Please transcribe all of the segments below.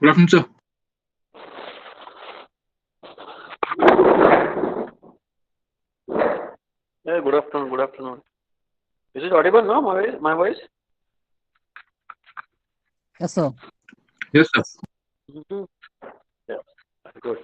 Good afternoon, sir. Yeah, good afternoon. Good afternoon. Is it audible now? My voice? Yes, sir. Yes, sir. Mm-hmm. Yeah, good.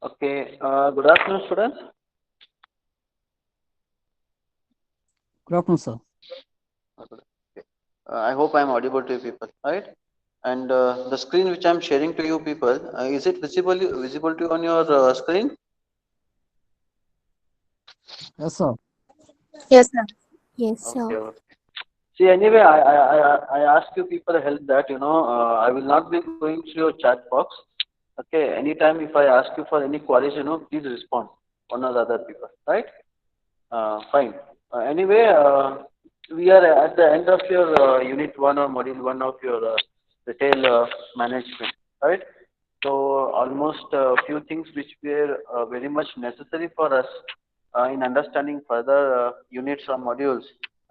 Okay. Good afternoon, students. Good afternoon, sir. Okay. I hope I'm audible to you people, right? And the screen which I'm sharing to you people, is it visible to you on your screen? Yes, sir. Yes, sir. Yes, Okay. sir. Okay. See, anyway, I ask you people help that I will not be going through your chat box. Okay. Anytime if I ask you for any queries, please respond. One or the other people, right? Fine. Anyway, we are at the end of your unit one or module one of your retail management, right? So almost a few things which were very much necessary for us in understanding further units or modules,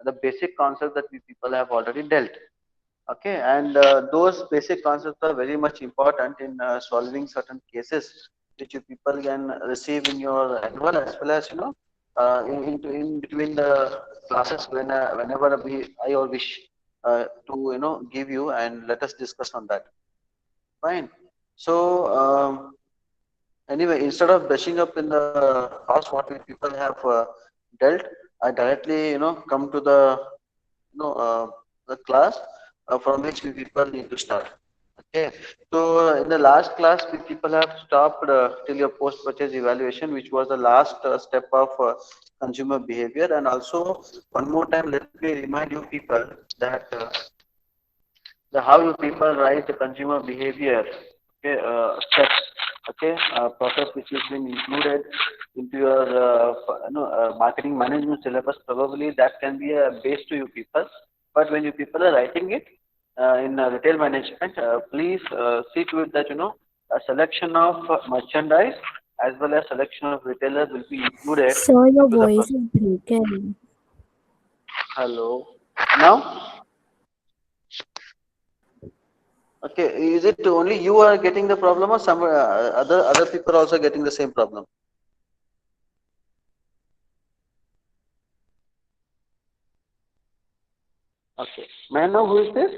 the basic concepts that we people have already dealt. Okay, and those basic concepts are very much important in solving certain cases which you people can receive in your annual as well as in between the classes whenever I or wish to give you and let us discuss on that. Fine. So anyway, instead of brushing up in the past what we people have dealt, I directly come to the class from which we people need to start. Okay, so in the last class we people have stopped till your post purchase evaluation, which was the last step of consumer behavior. And also one more time let me remind you people that the how you people write the consumer behavior, okay, steps, okay, process which has been included into your marketing management syllabus. Probably that can be a base to you people, but when you people are writing it in retail management, please see to it that a selection of merchandise as well as selection of retailers will be included Sir, your into the voice process. is breaking. Hello. Now, okay, is it only you are getting the problem, or some other people also getting the same problem? Okay. May I know who is this?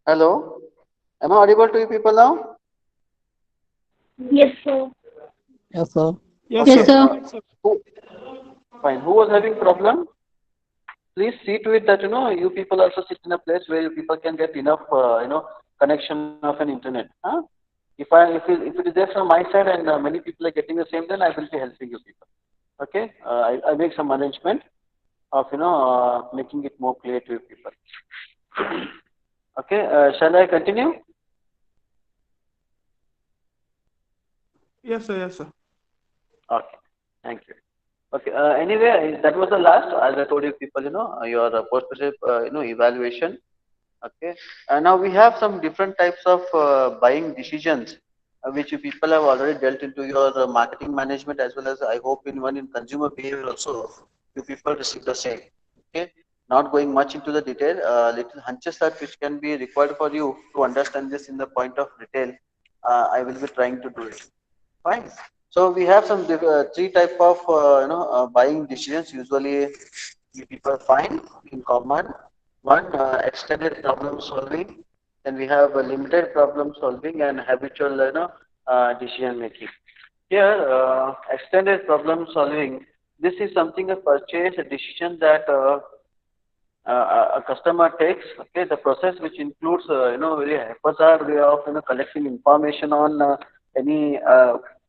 Hello. Am I audible to you people now? Yes, sir. Yes, sir. Yes, Yes, sir. Okay. sir. Who, fine. Who was having problem? Please see to it that you people also sit in a place where you people can get enough connection of an internet. Huh? If it is there from my side and many people are getting the same, then I will be helping you people. Okay. I make some arrangement of making it more clear to you people. Okay. Shall I continue? Yes, sir. Yes, sir. Okay. Thank you. Okay. Anyway, that was the last. As I told you, people, your post-process, evaluation. Okay. Now we have some different types of buying decisions, which you people have already dealt into your marketing management, as well as I hope in one in consumer behavior also. You people receive the same. Okay. Not going much into the detail, little hunches that which can be required for you to understand this in the point of retail. I will be trying to do it. Fine. So we have some three type of buying decisions usually we people find in common. One, extended problem solving. Then we have limited problem solving and habitual decision making. Here, extended problem solving. This is something a purchase a decision that a customer takes. Okay, the process which includes very haphazard way of collecting information on any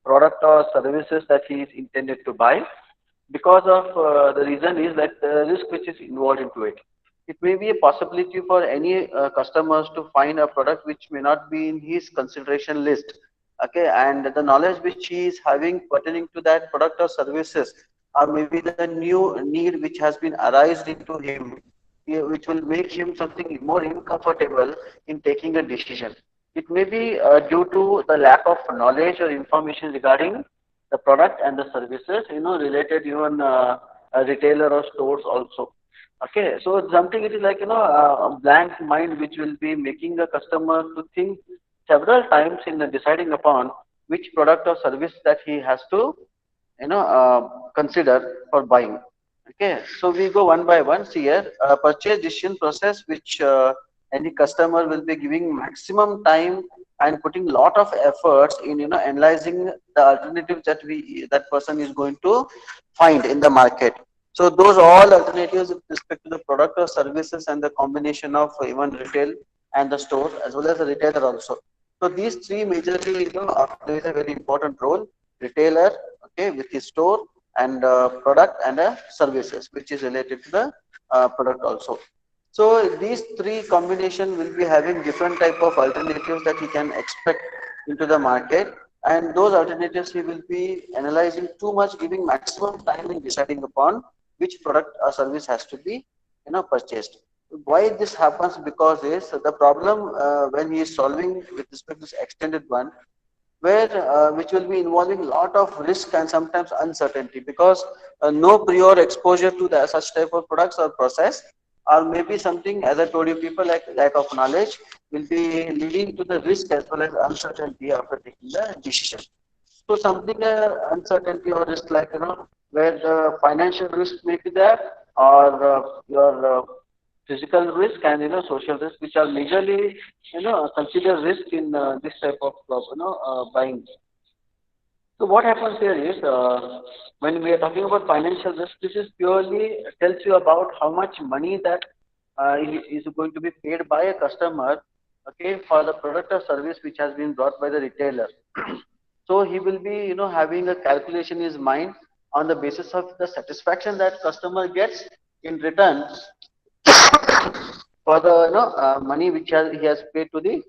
product or services that he is intended to buy, because of the reason is that the risk which is involved into it. It may be a possibility for any customers to find a product which may not be in his consideration list. Okay, and the knowledge which he is having pertaining to that product or services, or maybe the new need which has been arised into him, which will make him something more uncomfortable in taking a decision. It may be due to the lack of knowledge or information regarding the product and the services, related even a retailer or stores also. Okay, so something it is like a blank mind which will be making the customer to think several times in deciding upon which product or service that he has to consider for buying. Okay, so we go one by one. See here, purchase decision process, which any customer will be giving maximum time and putting lot of efforts in analyzing the alternatives that person is going to find in the market. So those all alternatives with respect to the product or services and the combination of even retail and the store as well as the retailer also. So these three majorly plays a very important role. Retailer, okay, with his store, and product and services which is related to the product also. So these three combination will be having different type of alternatives that he can expect into the market, and those alternatives he will be analyzing too much, giving maximum time in deciding upon which product or service has to be purchased. Why this happens? Because is the problem when he is solving with respect to this extended one, where which will be involving a lot of risk and sometimes uncertainty, because no prior exposure to the such type of products or process, or maybe something, as I told you, people like lack of knowledge will be leading to the risk as well as uncertainty after taking the decision. So something uncertainty or risk, like where the financial risk may be there, or your physical risk and social risk, which are majorly considered risk in this type of buying. So what happens here is, when we are talking about financial risk, this is purely tells you about how much money that is going to be paid by a customer, okay, for the product or service which has been brought by the retailer. So he will be having a calculation in his mind on the basis of the satisfaction that customer gets in return for the money which he has paid to the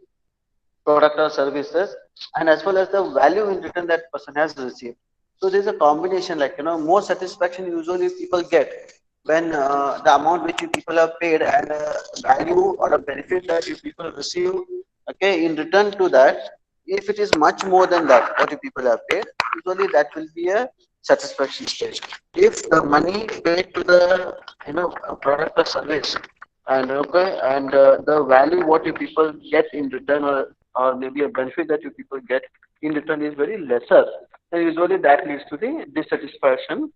product or services, and as well as the value in return that person has received. So there's a combination, like more satisfaction usually people get when the amount which you people have paid and value or a benefit that you people receive, okay, in return to that, if it is much more than that what you people have paid, usually that will be a satisfaction stage. If the money paid to the product or service, and okay, and the value what you people get in return, or maybe a benefit that you people get in return is very lesser, then usually that leads to the dissatisfaction,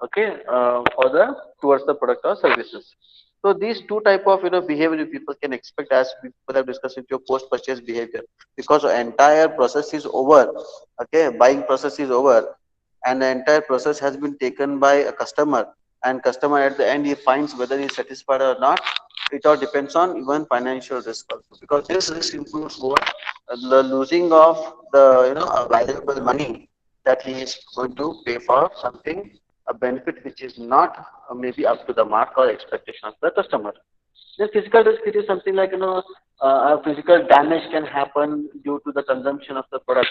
okay, for the towards the product or services. So these two type of behavior people can expect, as people have discussed into your post purchase behavior, because the entire process is over, okay, buying process is over, and the entire process has been taken by a customer, and customer at the end he finds whether he is satisfied or not. It all depends on even financial risk also, because this risk includes what, the losing of the valuable money that he is going to pay for something, a benefit which is not maybe up to the mark or expectation of the customer. The physical risk, it is something like a physical damage can happen due to the consumption of the product.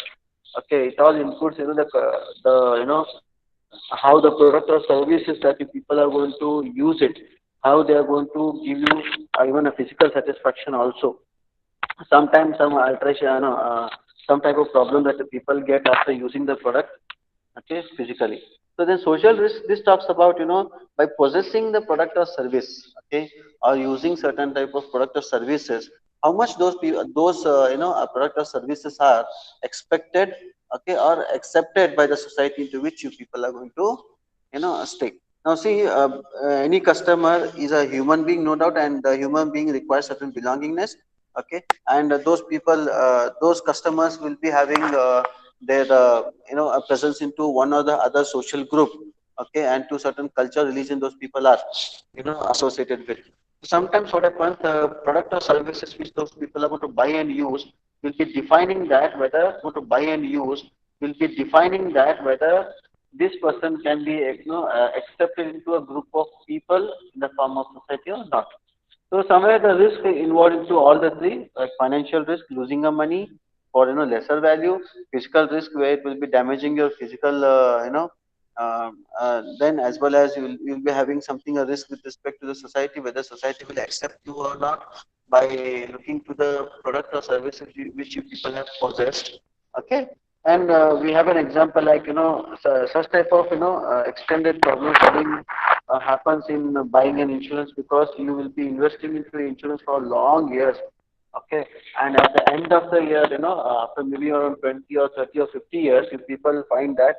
Okay, it all includes the how the product or services that you people are going to use it, how they are going to give you even a physical satisfaction also. Sometimes some alteration, some type of problem that the people get after using the product, okay, physically. So then social risk, this talks about by possessing the product or service, okay, or using certain type of product or services, how much those people, those product or services are expected, okay, or accepted by the society into which you people are going to stay. Now see, any customer is a human being, no doubt, and the human being requires certain belongingness, okay, and those people, those customers will be having their a presence into one or the other social group, okay, and to certain culture, religion, those people are associated with. Sometimes what happens, the product or services which those people are going to buy and use will be defining that whether going to buy and use will be defining that whether this person can be accepted into a group of people in the form of society or not. So somewhere the risk involved into all the three, like financial risk, losing of money for lesser value, physical risk where it will be damaging your physical, then as well as you'll be having something a risk with respect to the society, whether society will accept you or not by looking to the product or services which you people have possessed. Okay, and we have an example like such type of extended problem solving happens in buying an insurance, because you will be investing into insurance for long years, okay, and at the end of the year, after maybe around 20 or 30 or 50 years, if people find that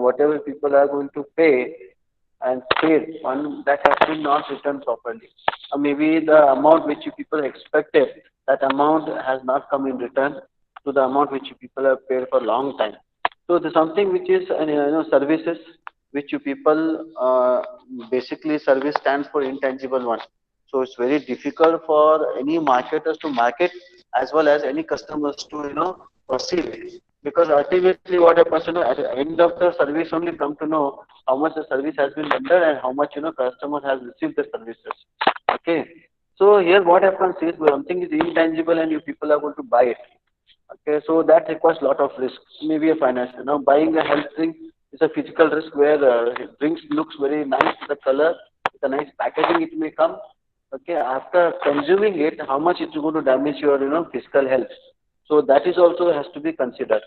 whatever people are going to pay and paid one, that has been not returned properly, or maybe the amount which you people expected, that amount has not come in return to the amount which you people have paid for a long time. So there's something which is services which you people, basically service stands for intangible one. So it's very difficult for any marketers to market, as well as any customers to perceive it, because ultimately what happens, at the end of the service only come to know how much the service has been rendered and how much customer has received the services. Okay, so here what happens is, something is intangible and you people are going to buy it. Okay, so that requires a lot of risk. Maybe a financial. Now, buying a health drink is a physical risk where drinks looks very nice, the color, with a nice packaging it may come. Okay, after consuming it, how much it's going to damage your physical health. So that is also has to be considered.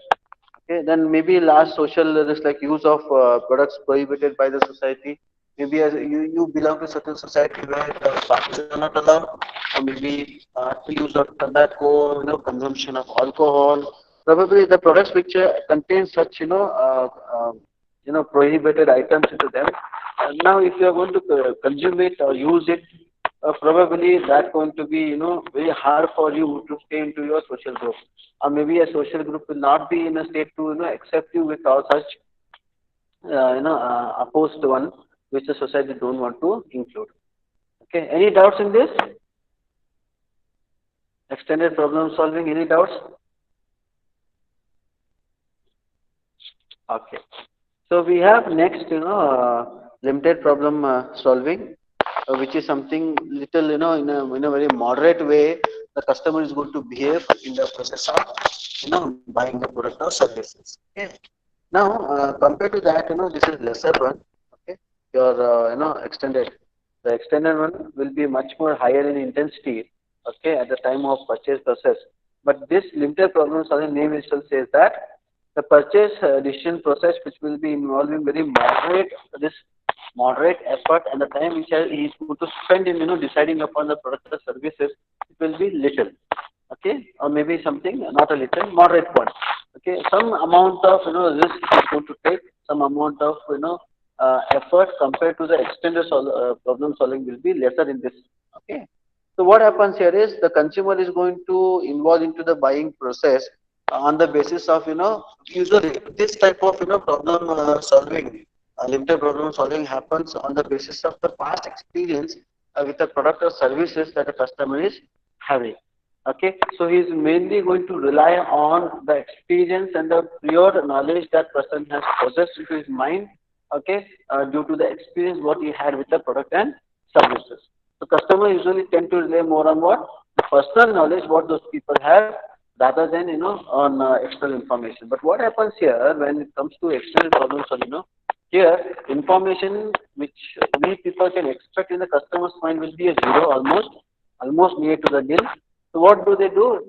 Okay, then maybe last social risk like use of products prohibited by the society. Maybe as you belong to certain society where parties are not allowed, or maybe use of tobacco, consumption of alcohol. Probably the products which contain such prohibited items into them. Now, if you are going to consume it or use it, probably that's going to be very hard for you to stay into your social group, or maybe a social group will not be in a state to accept you with all such opposed one which the society don't want to include. Okay, any doubts in this extended problem solving? Any doubts? Okay, so we have next limited problem solving, which is something little in a very moderate way the customer is going to behave in the process of buying the product or services. Okay, now compared to that, this is lesser one. Okay, your extended. The extended one will be much more higher in intensity, okay, at the time of purchase process. But this limited problem solving name itself says that the purchase decision process, which will be involving very moderate effort, and the time which he is going to spend in deciding upon the product or services, it will be little, okay, or maybe something not a little, moderate one, okay. Some amount of risk is going to take, some amount of effort compared to the extended problem solving will be lesser in this, okay. So what happens here is the consumer is going to involve into the buying process on the basis of usually this type of problem solving, limited problem solving happens on the basis of the past experience with the product or services that the customer is having. Okay, so he is mainly going to rely on the experience and the prior knowledge that person has possessed into his mind. Okay, due to the experience what he had with the product and services. So customer usually tend to rely more on what the personal knowledge what those people have rather than on external information. But what happens here when it comes to external problems, or here information which we people can expect in the customer's mind will be a zero, almost near to the nil. So what do?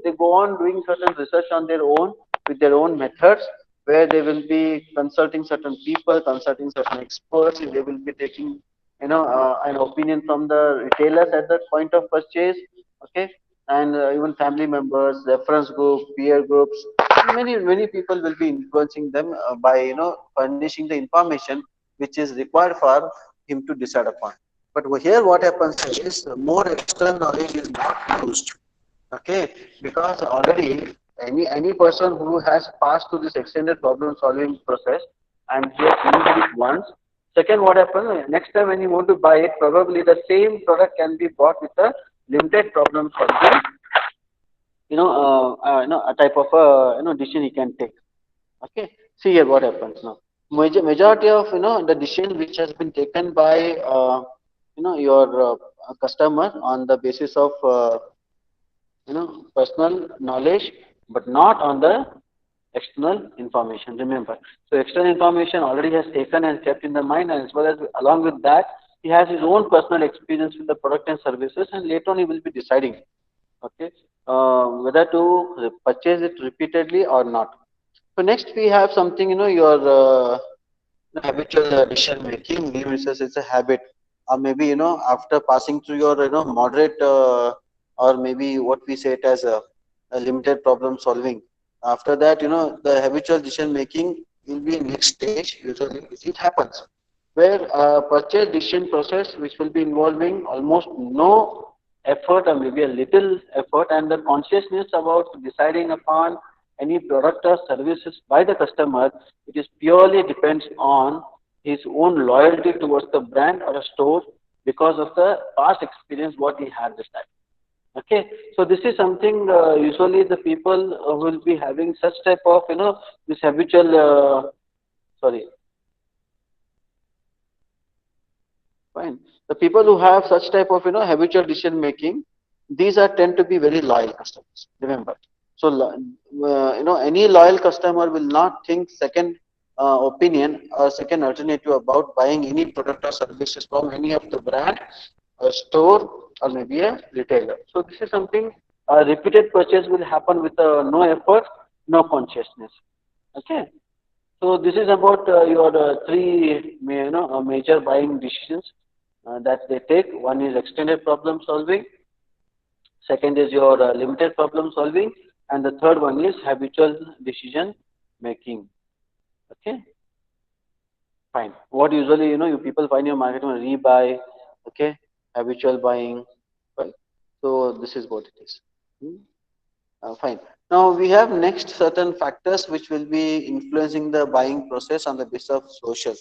They go on doing certain research on their own with their own methods, where they will be consulting certain people, consulting certain experts. They will be taking an opinion from the retailers at that point of purchase. Okay, and even family members, reference group, peer groups. Many people will be influencing them by furnishing the information which is required for him to decide upon. But here what happens is more external knowledge is not used. Okay, because already any person who has passed through this extended problem solving process and he has used it once. Second, what happens next time when you want to buy it, probably the same product can be bought with a limited problem solving, a type of decision he can take. Okay, see here what happens now. Majority of the decision which has been taken by your customer on the basis of personal knowledge, but not on the external information. Remember, so external information already has taken and kept in the mind, and as well as along with that, he has his own personal experience with the product and services, and later on he will be deciding, okay, whether to purchase it repeatedly or not. So next we have something, your habitual decision making. Name says it's a habit, or maybe after passing through your moderate or maybe what we say it as a limited problem solving. After that, the habitual decision making will be next stage. Usually, it happens where purchase decision process, which will be involving almost no effort or maybe a little effort, and the consciousness about deciding upon any product or services by the customer, it is purely depends on his own loyalty towards the brand or a store because of the past experience what he had this time. Okay, so this is something usually the people will be having such type of this habitual sorry, fine. The people who have such type of habitual decision making, these are tend to be very loyal customers. Remember, so any loyal customer will not think second opinion or second alternative about buying any product or services from any of the brand, a store, or maybe a retailer. So this is something repeated purchase will happen with no effort, no consciousness. Okay. So this is about your three major buying decisions that they take. One is extended problem solving. Second is your limited problem solving, and the third one is habitual decision making. Okay, fine. What usually you people find your market on rebuy, okay, habitual buying, right? So this is what it is. Hmm? Fine. Now we have next certain factors which will be influencing the buying process on the basis of social.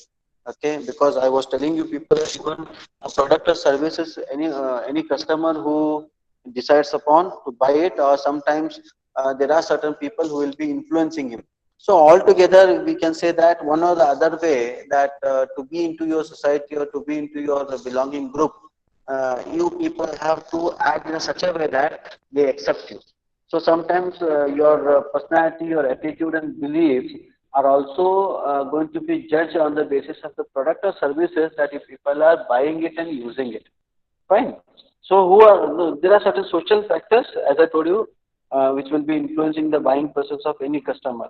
Okay, because I was telling you people that even a product or services, any customer who decides upon to buy it, or sometimes there are certain people who will be influencing him. So altogether, we can say that one or the other way that to be into your society or to be into your belonging group, you people have to act in such a way that they accept you. So sometimes your personality, your attitude and beliefs are also going to be judged on the basis of the product or services that if people are buying it and using it. Fine. So who are no, there are certain social factors, as I told you, which will be influencing the buying process of any customer.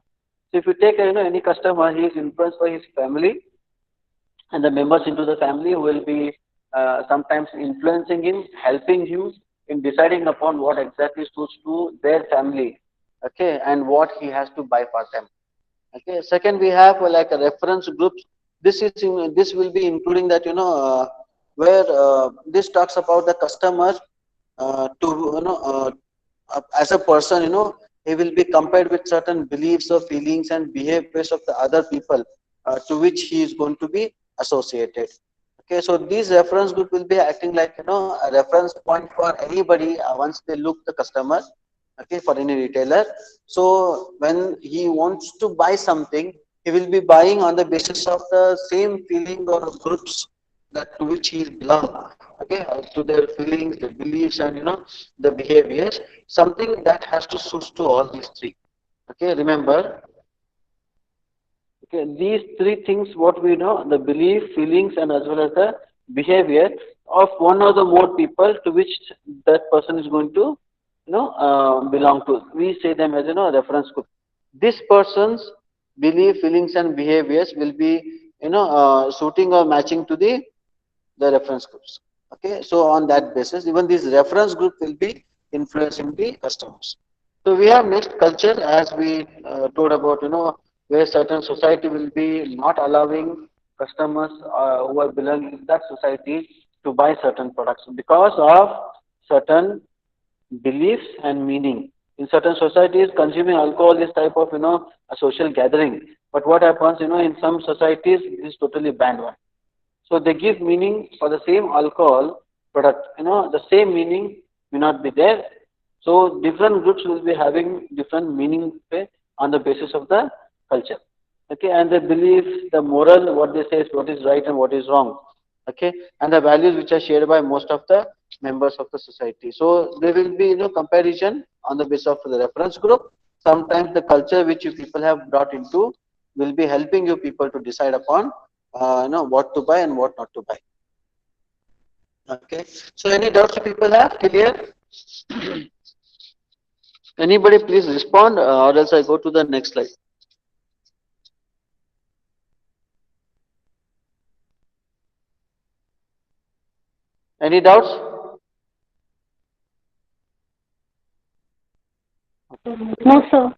So if you take any customer, he is influenced by his family and the members into the family who will be sometimes influencing him, helping him in deciding upon what exactly suits to their family, okay, and what he has to buy for them. Okay. Second, we have like a reference groups. This will be including that where this talks about the customer to as a person, he will be compared with certain beliefs or feelings and behaviors of the other people to which he is going to be associated. Okay, so these reference group will be acting like a reference point for anybody once they look the customer, okay, for any retailer. So when he wants to buy something, he will be buying on the basis of the same feeling or groups that to which he belong, okay, to their feelings, their beliefs, and the behaviors, something that has to suit to all these three. Okay, remember, okay, these three things, what we know, the belief, feelings, and as well as the behavior of one or the more people to which that person is going to, belong to. We say them as, reference group. This person's belief, feelings, and behaviors will be, suiting or matching to the reference groups. Okay, so on that basis, even this reference group will be influencing the customers. So we have next culture, as we told about, where certain society will be not allowing customers who are belonging to that society to buy certain products because of certain beliefs and meaning. In certain societies, consuming alcohol is type of a social gathering. But what happens, in some societies, it is totally banned one. So they give meaning for the same alcohol product. The same meaning may not be there. So different groups will be having different meaning, okay, on the basis of the culture. Okay, and the beliefs, the moral, what they say is what is right and what is wrong. Okay, and the values which are shared by most of the members of the society. So there will be comparison on the basis of the reference group. Sometimes the culture which you people have brought into will be helping you people to decide upon what to buy and what not to buy. Okay, so any doubts you people have? Clear? Anybody please respond, or else I go to the next slide. Any doubts? No, sir.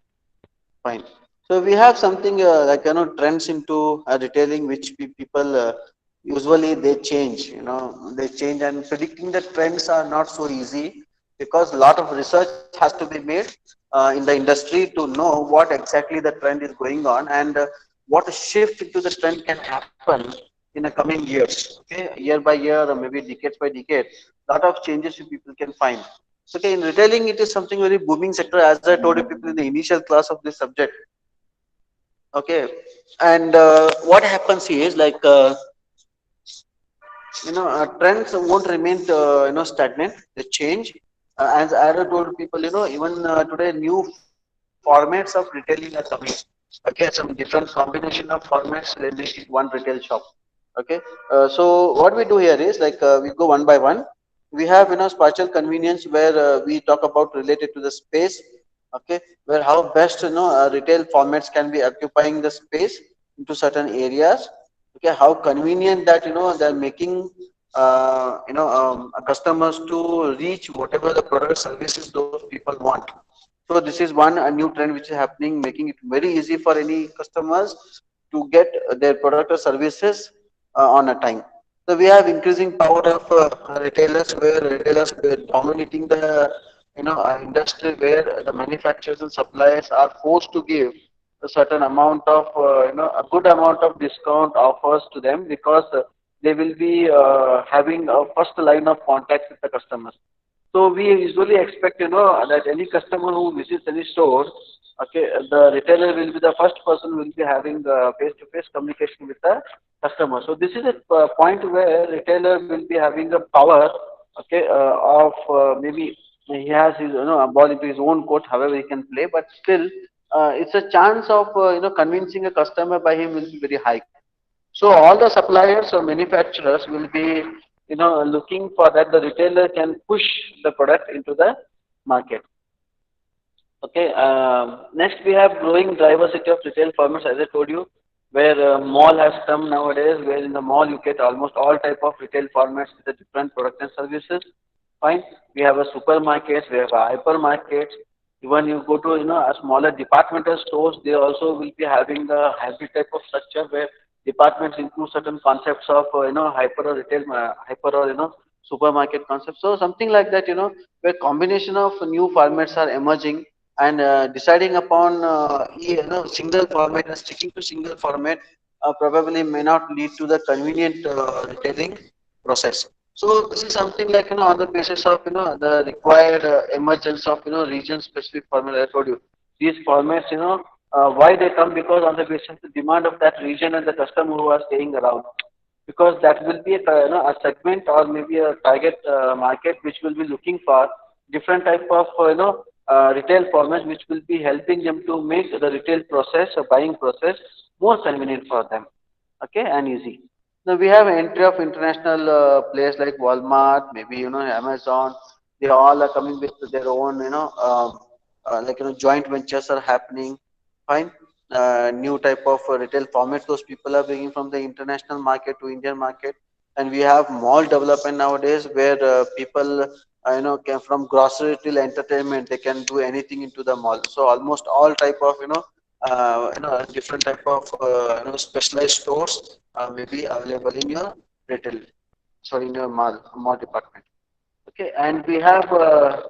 Fine. So we have something like trends into retailing, which people usually they change. They change, and predicting the trends are not so easy because a lot of research has to be made in the industry to know what exactly the trend is going on and what shift into the trend can happen in the coming years. Okay, year by year or maybe decades by decade, lot of changes you people can find. Okay, in retailing, it is something very booming sector, as I told you people in the initial class of this subject. Okay, and what happens here is like trends won't remain stagnant. They change. As I told people, even today new formats of retailing are coming. Okay, some different combination of formats they make it one retail shop. Okay, so what we do here is like we go one by one. We have spatial convenience where we talk about related to the space. Okay, where how best retail formats can be occupying the space into certain areas. Okay, how convenient that they're making customers to reach whatever the product services those people want. So this is one a new trend which is happening, making it very easy for any customers to get their product or services on a time. So we have increasing power of retailers, where retailers were dominating the industry, where the manufacturers and suppliers are forced to give a certain amount of a good amount of discount offers to them because they will be having a first line of contact with the customers. So we usually expect, that any customer who visits any store, okay, the retailer will be the first person who will be having face-to-face communication with the customer. So this is a point where retailer will be having a power, okay, of maybe he has his, a ball into his own court, however he can play, but still, it's a chance of convincing a customer by him will be very high. So all the suppliers or manufacturers will be looking for that the retailer can push the product into the market. Okay. Next, we have growing diversity of retail formats, as I told you, where mall has come nowadays, where in the mall you get almost all type of retail formats with the different products and services. Fine. We have a supermarkets, we have a hypermarkets. Even you go to a smaller departmental stores, they also will be having the hybrid type of structure where departments include certain concepts of hyper or retail, hyper or supermarket concepts. So something like that, where combination of new formats are emerging, and deciding upon single format and sticking to single format probably may not lead to the convenient retailing process. So this is something like on the basis of the required emergence of region specific format. I told you these formats, why they come, because on the basis of the demand of that region and the customer who are staying around, because that will be a segment or maybe a target market which will be looking for different type of retail formats which will be helping them to make the retail process or buying process more convenient for them, okay, and easy. Now we have entry of international players like Walmart, maybe Amazon. They all are coming with their own like joint ventures are happening. Fine. New type of retail format those people are bringing from the international market to Indian market. And we have mall development nowadays where people can, from grocery till entertainment, they can do anything into the mall. So almost all type of different type of specialized stores may be available in your retail, sorry, in your mall department. Okay, and we have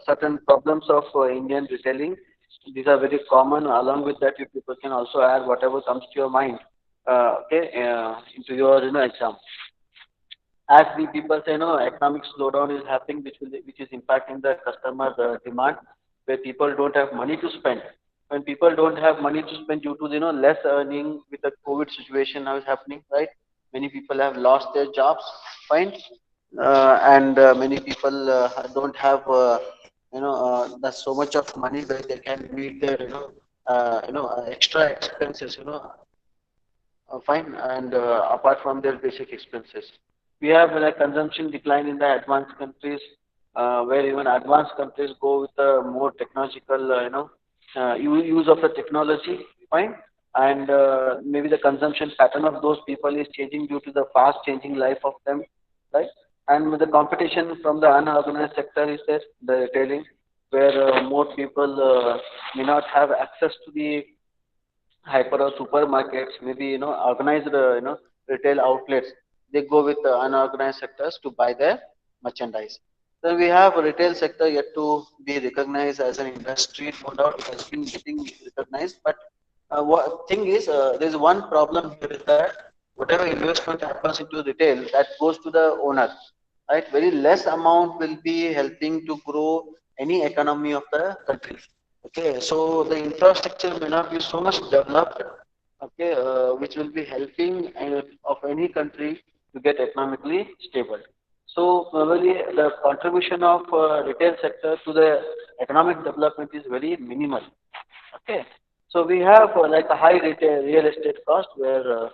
certain problems of Indian retailing. These are very common. Along with that, you people can also add whatever comes to your mind. Okay, into your exam. As the people say, economic slowdown is happening, which is impacting the customer demand, where people don't have money to spend. When people don't have money to spend due to less earning with the COVID situation now is happening, right? Many people have lost their jobs. Fine. And many people don't have there's so much of money where they can meet their extra expenses, fine, and apart from their basic expenses. We have like consumption decline in the advanced countries, where even advanced countries go with the more technological, use of the technology, fine, and maybe the consumption pattern of those people is changing due to the fast changing life of them, right? And with the competition from the unorganized sector is there, the retailing, where more people may not have access to the hyper or supermarkets, maybe organized retail outlets. They go with the unorganized sectors to buy their merchandise. Then we have a retail sector yet to be recognized as an industry. No doubt it has been getting recognized, but what thing is, there's one problem here is that whatever investment happens into retail, that goes to the owner, right? Very less amount will be helping to grow any economy of the country. Okay, so the infrastructure may not be so much developed, okay, which will be helping of any country to get economically stable. So probably the contribution of retail sector to the economic development is very minimal. Okay, so we have like a high retail real estate cost where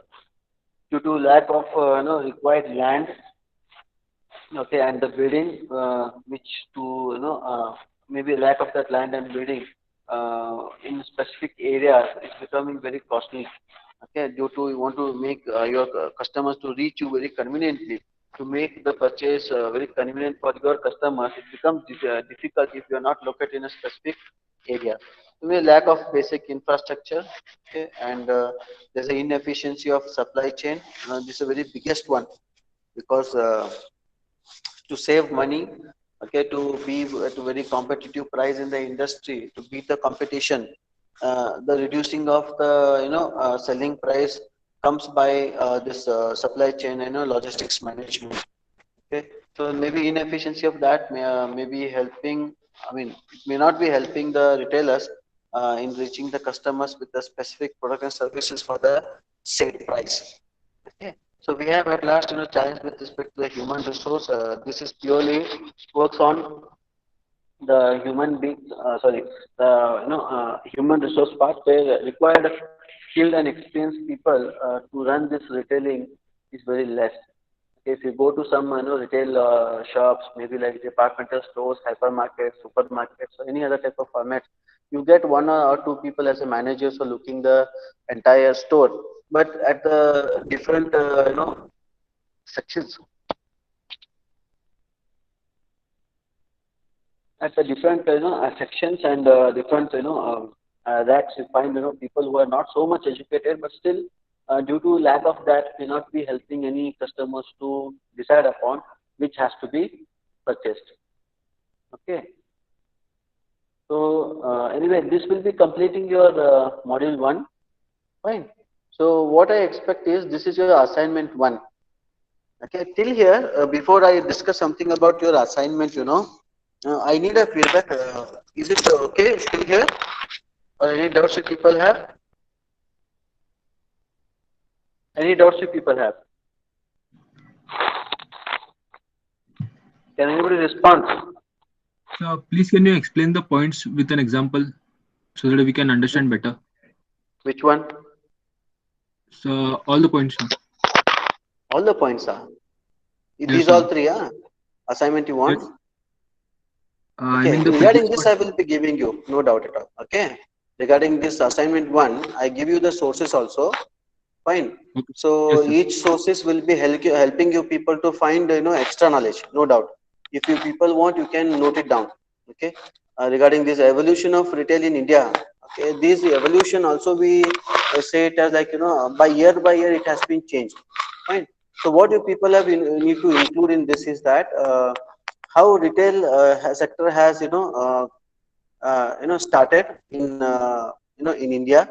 due to lack of required land, okay, and the building, which to maybe lack of that land and building in specific areas is becoming very costly. Okay, due to you want to make your customers to reach you very conveniently, to make the purchase very convenient for your customers, it becomes difficult if you are not located in a specific area. So we have lack of basic infrastructure, okay, and there's an inefficiency of supply chain. This is a very biggest one because to save money, okay, to be at a very competitive price in the industry, to beat the competition, the reducing of the selling price comes by this supply chain logistics management. Okay, so maybe inefficiency of that may be helping. I mean, it may not be helping the retailers in reaching the customers with the specific product and services for the same price. Okay. So we have at last, challenge with respect to the human resource. This is purely works on the human being, sorry, the human resource part where required skilled and experienced people to run this retailing is very less. Okay, if you go to some retail shops, maybe like departmental stores, hypermarkets, supermarkets, or any other type of format, you get one or two people as a managers for looking the entire store. But at the different sections, at the different sections and different racks, you find people who are not so much educated, but still due to lack of that may not be helping any customers to decide upon which has to be purchased. Okay, so anyway, this will be completing your module 1. Fine. So what I expect is this is your assignment 1. Okay, till here, before I discuss something about your assignment, I need a feedback. Is it okay still here? Or any doubts you people have? Any doubts you people have? Can anybody respond? So please can you explain the points with an example so that we can understand better? Which one? So all the points, sir. All the points are. Yes, These all sir. three, assignment you want? Yes. I Okay, mean the regarding previous this, part. I will be giving you, no doubt at all. Okay, regarding this assignment 1, I give you the sources also. Fine. Okay. So Yes, sir. each sources will be helping you people to find extra knowledge, no doubt. If you people want, you can note it down. Okay. Regarding this evolution of retail in India, okay, this evolution also we say it as like by year it has been changed. Fine. So what you people have need to include in this is that how retail sector has started in in India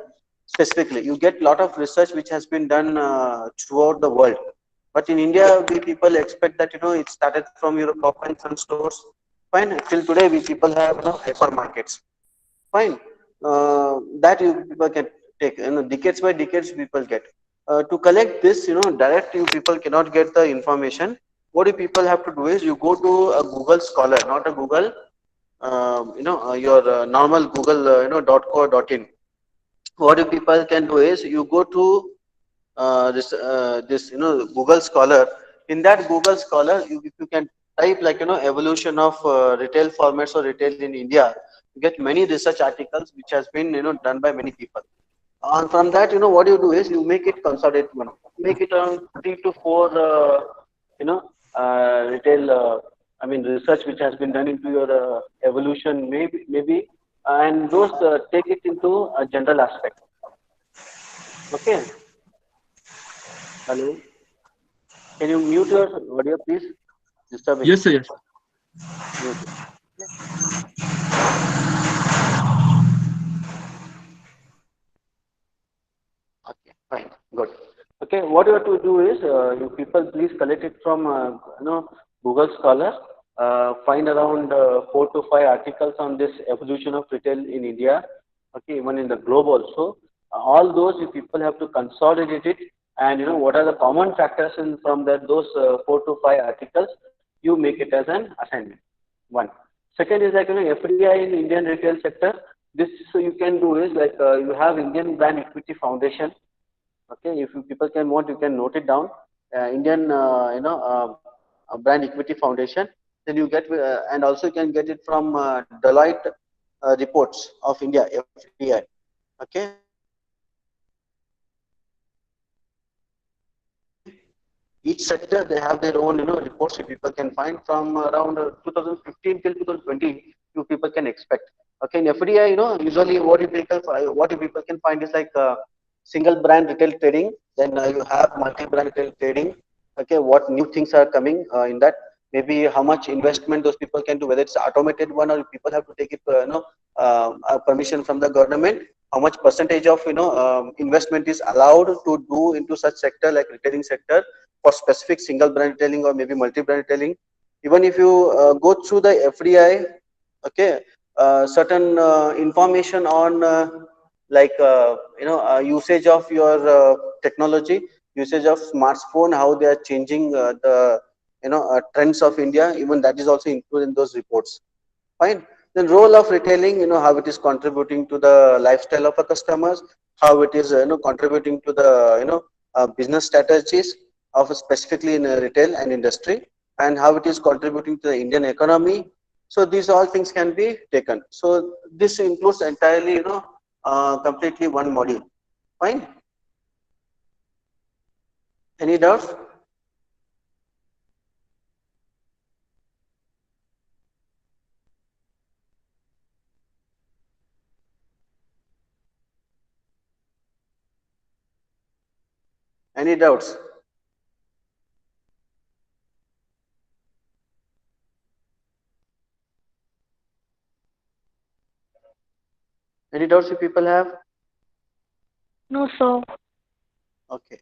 specifically. You get lot of research which has been done throughout the world, but in India we people expect that it started from your Pop and Sun stores. Fine, till today we people have hypermarkets. Fine, that you people can take decades by decades people get to collect this. Direct you people cannot get the information. What you people have to do is you go to a Google Scholar, not a Google your normal Google .co.in. What you people can do is you go to this Google Scholar. In that Google Scholar, if you can type like evolution of retail formats or retail in India, you get many research articles which has been done by many people. From that, what you do is you make it consolidated one, make it around 3 to 4 you know retail I mean research which has been done into your evolution, maybe and those take it into a general aspect. Okay, hello, can you mute your audio please? Disturbing. Yes, sir. Yes. Mute it. Okay, fine, good. Okay, what you have to do is, you people please collect it from Google Scholar. Find around 4 to 5 articles on this evolution of retail in India. Okay, even in the globe also. All those you people have to consolidate it, and what are the common factors in from that those 4 to 5 articles. You make it as an assignment. One. Second is like FDI in Indian retail sector. This so you can do is like you have Indian Brand Equity Foundation. Okay, if you people can want, you can note it down. Indian, Brand Equity Foundation. Then you get, and also you can get it from Deloitte reports of India, FDI. Okay, each sector they have their own reports you people can find from around 2015 till 2020. You people can expect. Okay, in FDI, usually what you people can find is like single brand retail trading. Then you have multi brand retail trading. Okay, what new things are coming in that? Maybe how much investment those people can do, whether it's automated one or people have to take it permission from the government. How much percentage of investment is allowed to do into such sector like retailing sector for specific single brand retailing or maybe multi brand retailing. Even if you go through the FDI, okay, certain information on usage of your technology, usage of smartphone, how they are changing the trends of India. Even that is also included in those reports. Fine. Then role of retailing, how it is contributing to the lifestyle of the customers, how it is contributing to the business strategies, of specifically in retail and industry, and how it is contributing to the Indian economy. So these all things can be taken. So this includes entirely, completely one module. Fine. Any doubts? Any doubts? Any doubts you people have? No, sir. Okay.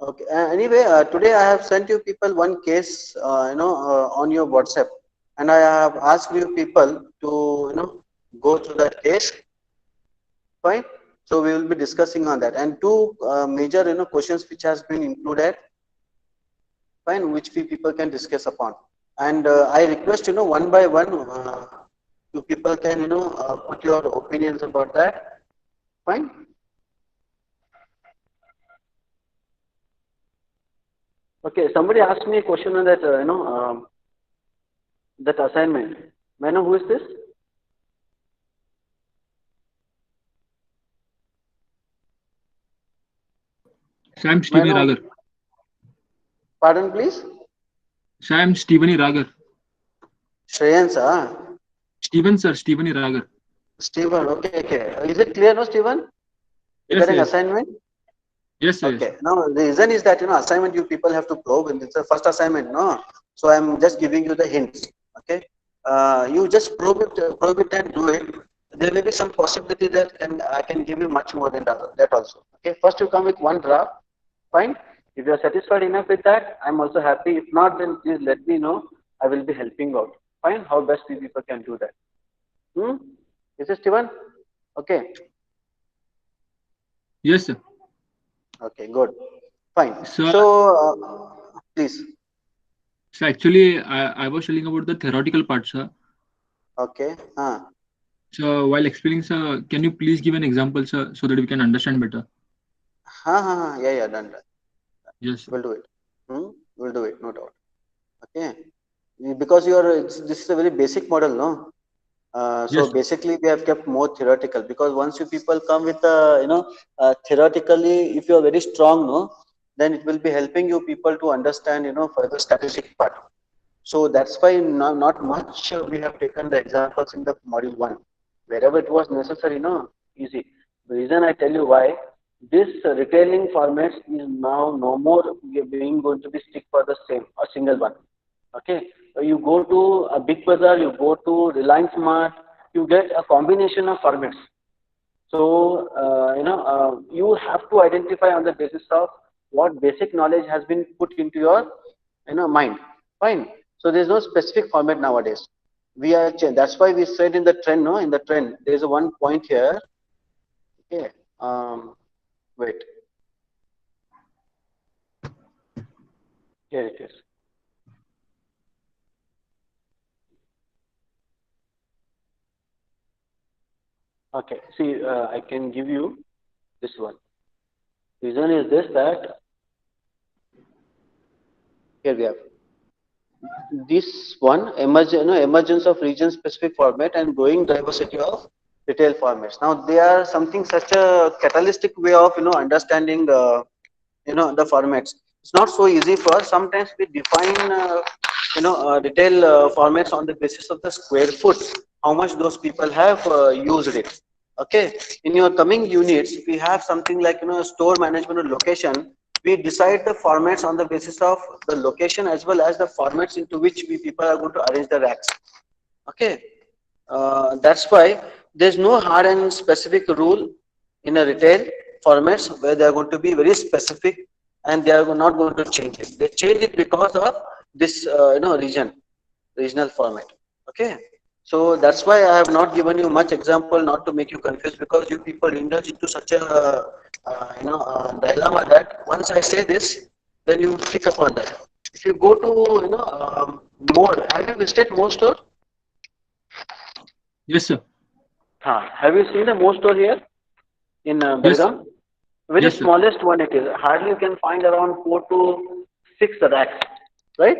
Okay. Anyway, today I have sent you people one case, on your WhatsApp, and I have asked you people to, go through that case. Fine. So we will be discussing on that, and two major, questions which has been included. Fine, which we people can discuss upon. And I request, one by one, you people can, put your opinions about that. Fine. Okay, somebody asked me a question on that, that assignment. May I know who is this? Sam May I Steveny know? Ragar. Pardon, please. Sam Steveny Ragar. Shreyan, sir. Steven sir, Steveny Ragar. Stephen, okay, okay. Is it clear, no, Stephen? Yes, Regarding yes. assignment? Yes, sir. Yes. Okay. Now, the reason is that, assignment you people have to probe, and it's the first assignment, no? So I'm just giving you the hints, okay? You just probe it and do it. There may be some possibility that I can give you much more than that also. Okay. First, you come with one draft. Fine. If you are satisfied enough with that, I'm also happy. If not, then please let me know. I will be helping out. Fine. How best we people can do that. Hmm? Is it Steven? Okay. Yes, sir. Okay. Good. Fine. Sir, So, please. so actually, I was telling about the theoretical part, sir. Okay. So while explaining, sir, can you please give an example, sir, so that we can understand better? Yeah, yeah, done. Yes, sir. We'll do it. We'll do it, no doubt. Okay. Because this is a very basic model, no? So Yes, sir. basically, we have kept more theoretical, because once you people come with theoretically, if you are very strong, no, then it will be helping you people to understand, further statistic part. So that's why not much we have taken the examples in the module one. Wherever it was necessary, no, easy. The reason I tell you why, this retailing formats is now no more being going to be stick for the same, a single one. Okay, you go to a big bazaar, you go to Reliance Mart, you get a combination of formats. So you have to identify on the basis of what basic knowledge has been put into your mind. Fine. So there is no specific format nowadays. That's why we said in the trend, no, in the trend there is a one point here. Okay. Wait. Here it is. Okay. See, I can give you this one. Reason is this, that here we have this one emergence of region specific format and growing diversity of retail formats. Now they are something such a catalytic way of understanding the formats. It's not so easy for us. Sometimes we define retail formats on the basis of the square foot, how much those people have used it. Okay, in your coming units, we have something like store management or location. We decide the formats on the basis of the location as well as the formats into which we people are going to arrange the racks. Okay, that's why there's no hard and specific rule in a retail formats where they are going to be very specific, and they are not going to change it. They change it because of this regional format. Okay, so that's why I have not given you much example, not to make you confused, because you people indulge into such a dilemma that once I say this, then you pick up on that. If you go to more, have you visited more store? Yes, sir. Have you seen the more store here in Yes, Belgaum? Very yes, sir. smallest one it is. Hardly you can find around 4 to 6 racks, right?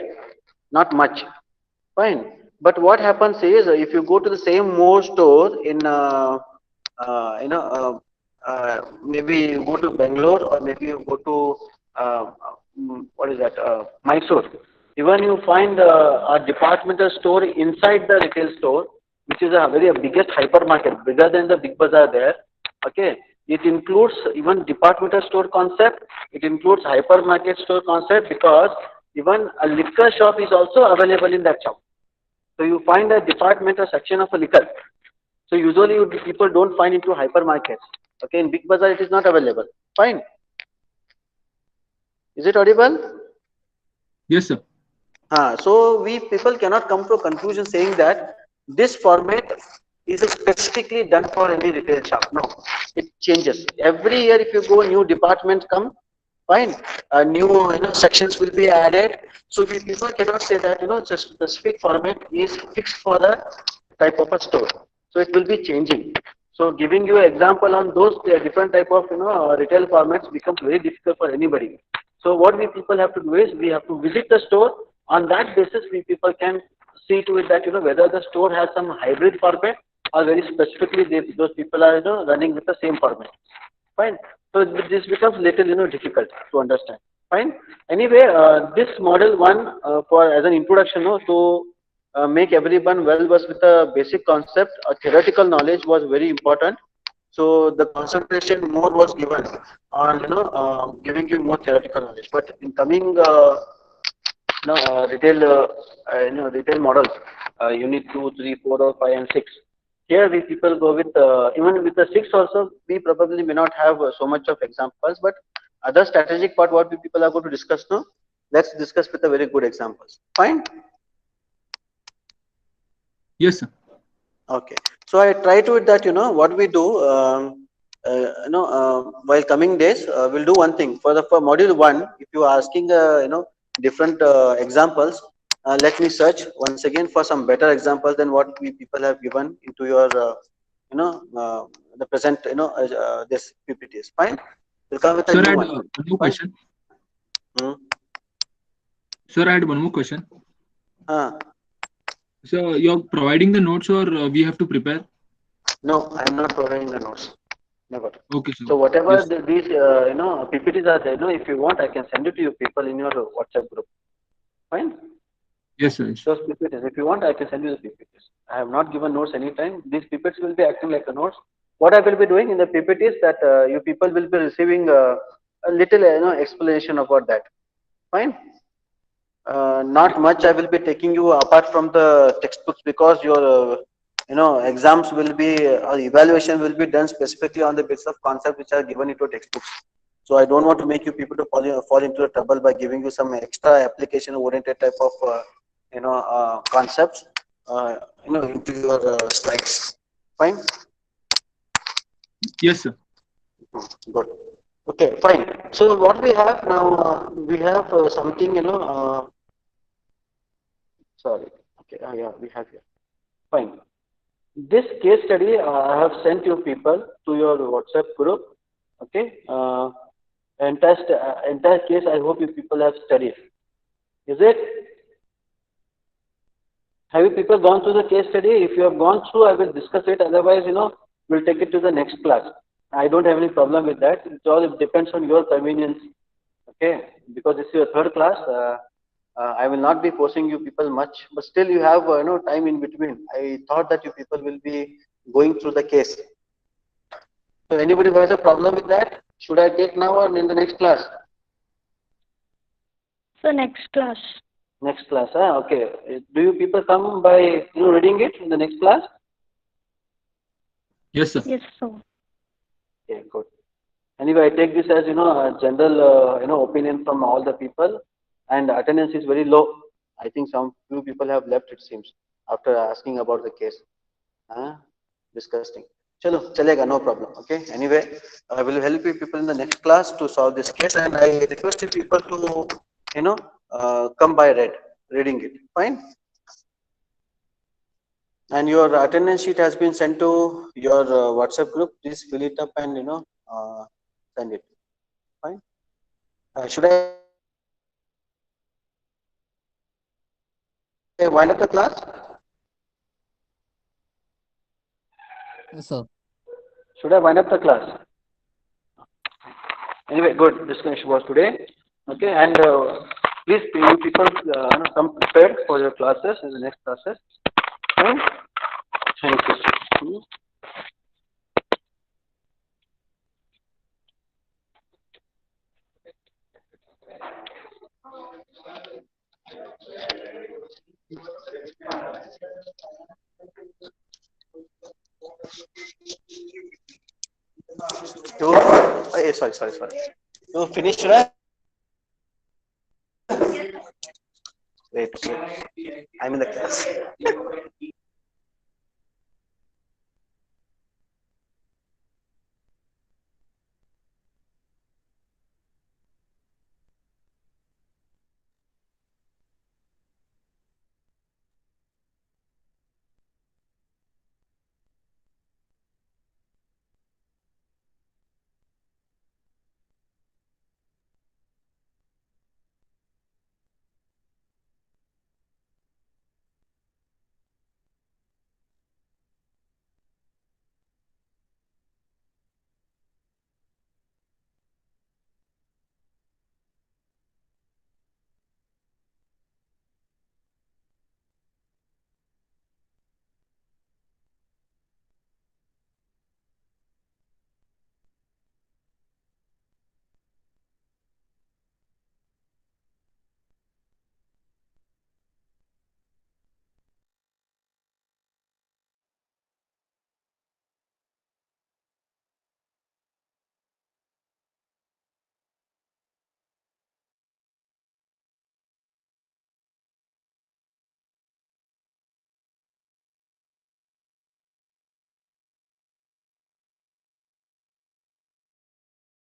Not much. Fine. But what happens is, if you go to the same more store in, maybe you go to Bangalore, or maybe you go to, what is that, Mysore. Even you find a departmental store inside the retail store, which is a very biggest hypermarket, bigger than the big bazaar there. Okay. It includes even departmental store concept. It includes hypermarket store concept, because even a liquor shop is also available in that shop. So you find a department or section of a liquor. So usually people don't find into hypermarkets. Okay, in big bazaar it is not available. Fine. Is it audible? Yes, sir. So we people cannot come to a conclusion saying that this format is specifically done for any retail shop. No, it changes every year. If you go, new departments come. Fine, new sections will be added. So we people cannot say that the specific format is fixed for the type of a store. So it will be changing. So giving you an example on those different type of retail formats becomes very difficult for anybody. So what we people have to do is, we have to visit the store. On that basis, we people can see to it that whether the store has some hybrid format, or very specifically those people are running with the same format. Fine. So this becomes little difficult to understand. Fine. Anyway, this model one, for as an introduction, to make everyone well versed with the basic concept, theoretical knowledge was very important. So the concentration more was given on giving you more theoretical knowledge. But in coming retail retail models, unit 2, 3, 4, or 5 and 6. Here we people go with even with the 6 also, we probably may not have so much of examples, but other strategic part what we people are going to discuss now, let's discuss with a very good examples. Fine. Yes, sir. Okay. So I try to it that what we do, while coming days, we'll do one thing for module 1. If you are asking different examples, let me search once again for some better examples than what we people have given into your the present this PPTs. Fine. We'll come with a Sir, I new had one. one more Fine. question. Hmm. Sir, I had one more question. Ah. So you're providing the notes, or we have to prepare? No, I'm not providing the notes. Never. Okay, sir. So whatever Yes. these PPTs are there, if you want, I can send it to you people in your WhatsApp group. Fine. Yes, sir. Yes. Those PPTs. If you want, I can send you the PPTs. I have not given notes anytime. These PPTs will be acting like a notes. What I will be doing in the PPTs, that you people will be receiving a little explanation about that. Fine. Not much I will be taking you apart from the textbooks, because your exams will be or evaluation will be done specifically on the basis of concepts which are given into textbooks. So I don't want to make you people to fall into the trouble by giving you some extra application oriented type of concepts into your slides. Fine. Yes, sir. Good. Okay, fine. So what we have now, we have something sorry. Okay. Yeah, we have here. Fine. This case study I have sent you people to your WhatsApp group. Okay. Entire case I hope you people have studied. Is it? Have you people gone through the case study? If you have gone through, I will discuss it. Otherwise, we'll take it to the next class. I don't have any problem with that. It all depends on your convenience. Okay, because it's your third class. I will not be forcing you people much, but still you have time in between. I thought that you people will be going through the case. So anybody who has a problem with that, should I take now or in the next class? So next class. Next class, okay. Do you people come by reading it in the next class? Yes, sir. Yes, sir. Okay, good. Anyway, I take this as a general opinion from all the people, and attendance is very low. I think some few people have left, it seems, after asking about the case. Disgusting. Chalo, chalega, no problem. Okay. Anyway, I will help you people in the next class to solve this case, and I request you people to come by reading it. Fine. And your attendance sheet has been sent to your WhatsApp group. Please fill it up and send it. Fine. Should I I wind up the class? Yes, sir. Should I wind up the class? Anyway, good discussion was today. Okay, and please, you people, come prepared for your classes in the next classes. Fine? Thank you. Sorry. You finished, right? Wait. I'm in the class.